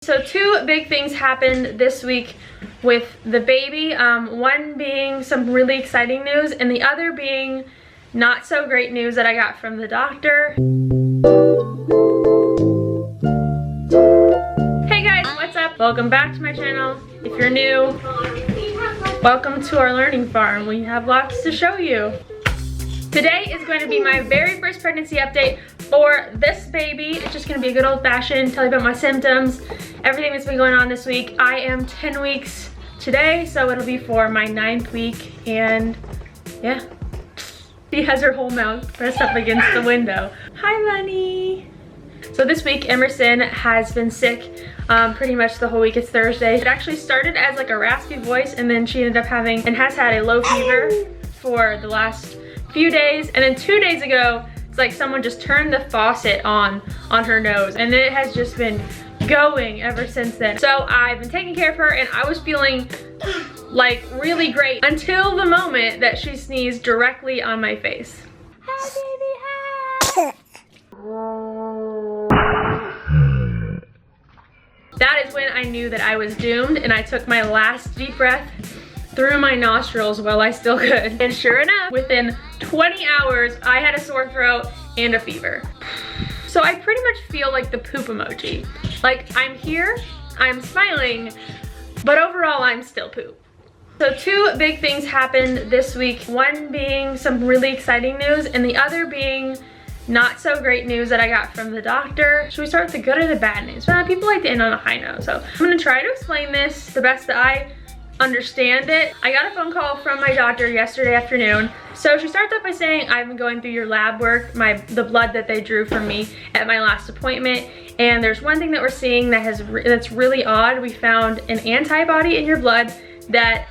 So two big things happened this week with the baby. One being some really exciting news and the other being not so great news that I got from the doctor. Hey guys, what's up? Welcome back to my channel. If you're new, welcome to our learning farm. We have lots to show you. Today is going to be my very first pregnancy update for this baby. It's just gonna be a good old fashioned, tell you about my symptoms, everything that's been going on this week. I am 10 weeks today, so it'll be for my 9th week, and yeah. She has her whole mouth pressed up against the window. Hi, Bunny. So this week, Emerson has been sick pretty much the whole week. It's Thursday. It actually started as like a raspy voice, and then she ended up having and has had a low fever for the last few days, and then 2 days ago it's like someone just turned the faucet on her nose, and it has just been going ever since then. So I've been taking care of her, and I was feeling like really great until the moment that she sneezed directly on my face. Hi, baby, hi. That is when I knew that I was doomed, and I took my last deep breath through my nostrils while I still could. And sure enough, within 20 hours, I had a sore throat and a fever. So I pretty much feel like the poop emoji. Like, I'm here, I'm smiling, but overall I'm still poop. So two big things happened this week. One being some really exciting news, and the other being not so great news that I got from the doctor. Should we start with the good or the bad news? Well, people like to end on a high note, so I'm gonna try to explain this the best that I understand it. I got a phone call from my doctor yesterday afternoon. So she starts off by saying, I've been going through your lab work, the blood that they drew from me at my last appointment, and there's one thing that we're seeing that's really odd. We found an antibody in your blood that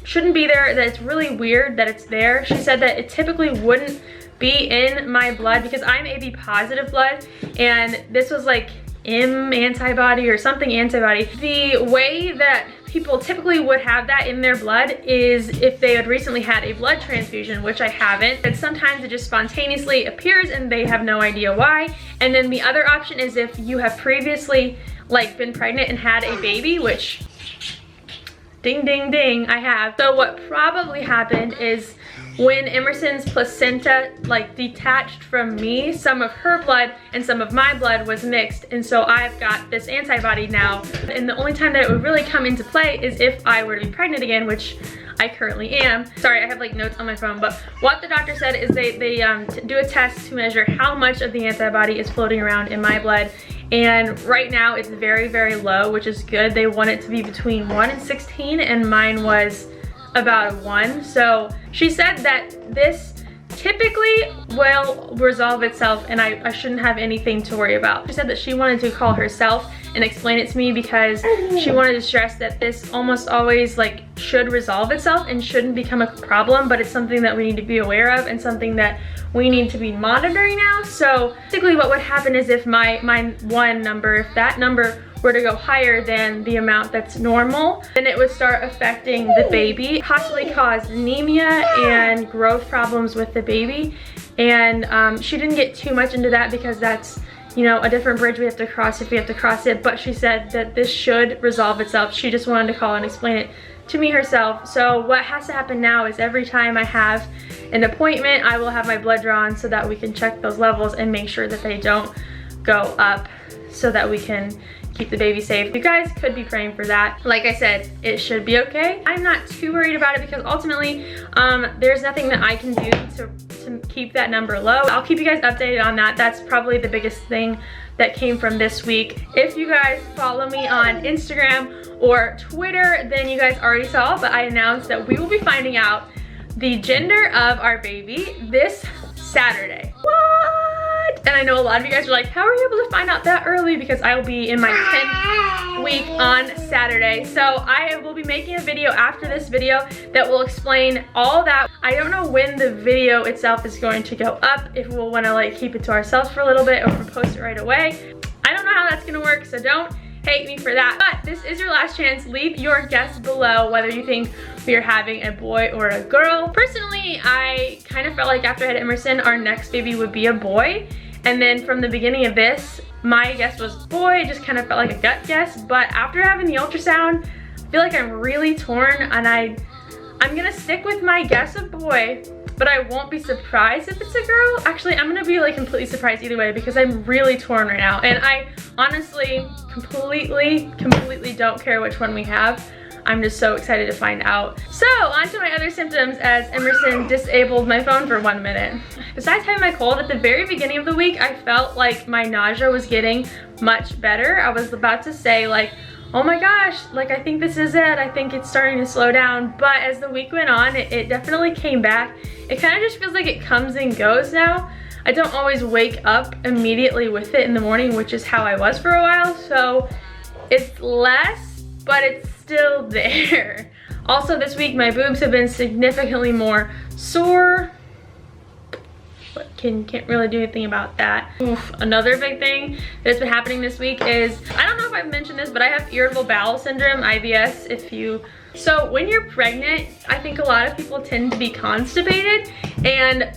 shouldn't be there, that it's really weird that it's there. She said that it typically wouldn't be in my blood because I'm AB positive blood, and this was like M antibody or something antibody. The way that people typically would have that in their blood is if they had recently had a blood transfusion, which I haven't. And sometimes it just spontaneously appears and they have no idea why. And then the other option is if you have previously like been pregnant and had a baby, which ding, ding, ding, I have. So what probably happened is when Emerson's placenta like detached from me, some of her blood and some of my blood was mixed, and so I've got this antibody now. And the only time that it would really come into play is if I were to be pregnant again, which I currently am. Sorry, I have like notes on my phone, but what the doctor said is they do a test to measure how much of the antibody is floating around in my blood. And right now it's very, very low, which is good. They want it to be between 1 and 16, and mine was about a 1. So she said that this typically will resolve itself, and I shouldn't have anything to worry about. She said that she wanted to call herself and explain it to me because she wanted to stress that this almost always like should resolve itself and shouldn't become a problem, but it's something that we need to be aware of and something that we need to be monitoring now. So basically what would happen is if my 1 number, if that number were to go higher than the amount that's normal, then it would start affecting the baby, possibly cause anemia and growth problems with the baby. And she didn't get too much into that because that's, you know, a different bridge we have to cross if we have to cross it, but she said that this should resolve itself. She just wanted to call and explain it to me herself. So what has to happen now is every time I have an appointment, I will have my blood drawn so that we can check those levels and make sure that they don't go up so that we can keep the baby safe. You guys could be praying for that. Like I said, it should be okay. I'm not too worried about it because ultimately there's nothing that I can do to keep that number low. I'll keep you guys updated on that. That's probably the biggest thing that came from this week. If you guys follow me on Instagram or Twitter, then you guys already saw, but I announced that we will be finding out the gender of our baby this Saturday. What? And I know a lot of you guys are like, how are you able to find out that early? Because I will be in my 10th week on Saturday. So I will be making a video after this video that will explain all that. I don't know when the video itself is going to go up, if we'll want to like keep it to ourselves for a little bit or if we'll post it right away. I don't know how that's gonna work, so don't hate me for that. But this is your last chance. Leave your guess below whether you think we are having a boy or a girl. Personally, I kind of felt like after I had Emerson, our next baby would be a boy. And then from the beginning of this, my guess was boy. It just kind of felt like a gut guess. But after having the ultrasound, I feel like I'm really torn, and I'm gonna stick with my guess of boy, but I won't be surprised if it's a girl. Actually, I'm gonna be like completely surprised either way because I'm really torn right now. And I honestly completely don't care which one we have. I'm just so excited to find out. So on to my other symptoms, as Emerson disabled my phone for 1 minute. Besides having my cold, at the very beginning of the week, I felt like my nausea was getting much better. I was about to say like, oh my gosh, like I think this is it. I think it's starting to slow down. But as the week went on, it definitely came back. It kind of just feels like it comes and goes now. I don't always wake up immediately with it in the morning, which is how I was for a while. So it's less, but it's still there. Also this week, my boobs have been significantly more sore, but can't really do anything about that. Oof. Another big thing that's been happening this week is, I don't know if I've mentioned this, but I have irritable bowel syndrome, IBS, so when you're pregnant, I think a lot of people tend to be constipated, and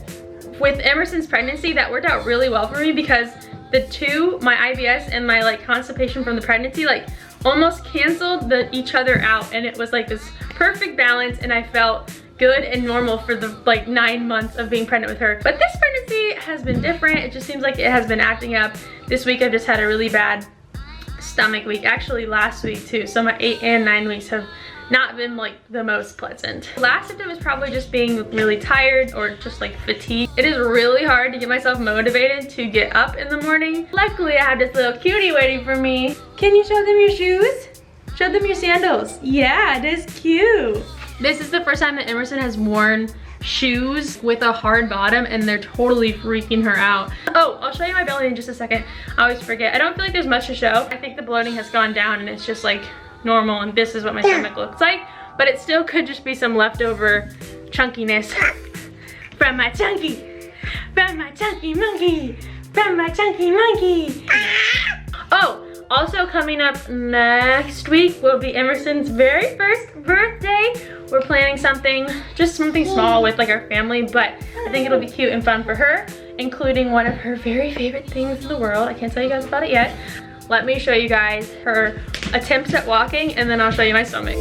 with Emerson's pregnancy, that worked out really well for me because the two, my IBS and my like constipation from the pregnancy, like almost canceled each other out, and it was like this perfect balance, and I felt good and normal for the like 9 months of being pregnant with her. But this pregnancy has been different. It just seems like it has been acting up. This week I've just had a really bad stomach week, actually last week too. So my 8 and 9 weeks have not been like the most pleasant. Last symptom is probably just being really tired or just like fatigued. It is really hard to get myself motivated to get up in the morning. Luckily I have this little cutie waiting for me. Can you show them your shoes? Show them your sandals. Yeah, that's cute. This is the first time that Emerson has worn shoes with a hard bottom, and they're totally freaking her out. Oh, I'll show you my belly in just a second. I always forget. I don't feel like there's much to show. I think the bloating has gone down and it's just like normal, and this is what my stomach looks like, but it still could just be some leftover chunkiness from my chunky monkey. Oh, also coming up next week will be Emerson's very first birthday. We're planning something, just something small with like our family, but I think it'll be cute and fun for her, including one of her very favorite things in the world. I can't tell you guys about it yet. Let me show you guys her attempts at walking, and then I'll show you my stomach.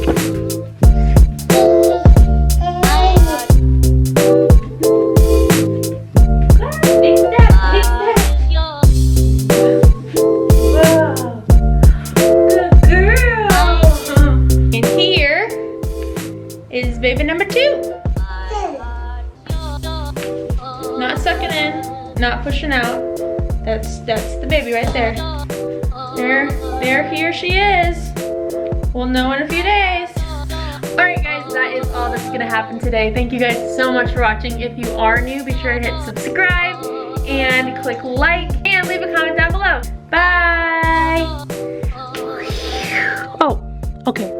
Big step, big step. Whoa. Good girl. And here is baby number 2. Not sucking in, not pushing out. That's the baby right there. Here she is. We'll know in a few days. Alright guys, that is all that's gonna happen today. Thank you guys so much for watching. If you are new, be sure to hit subscribe and click like and leave a comment down below. Bye! Oh, okay.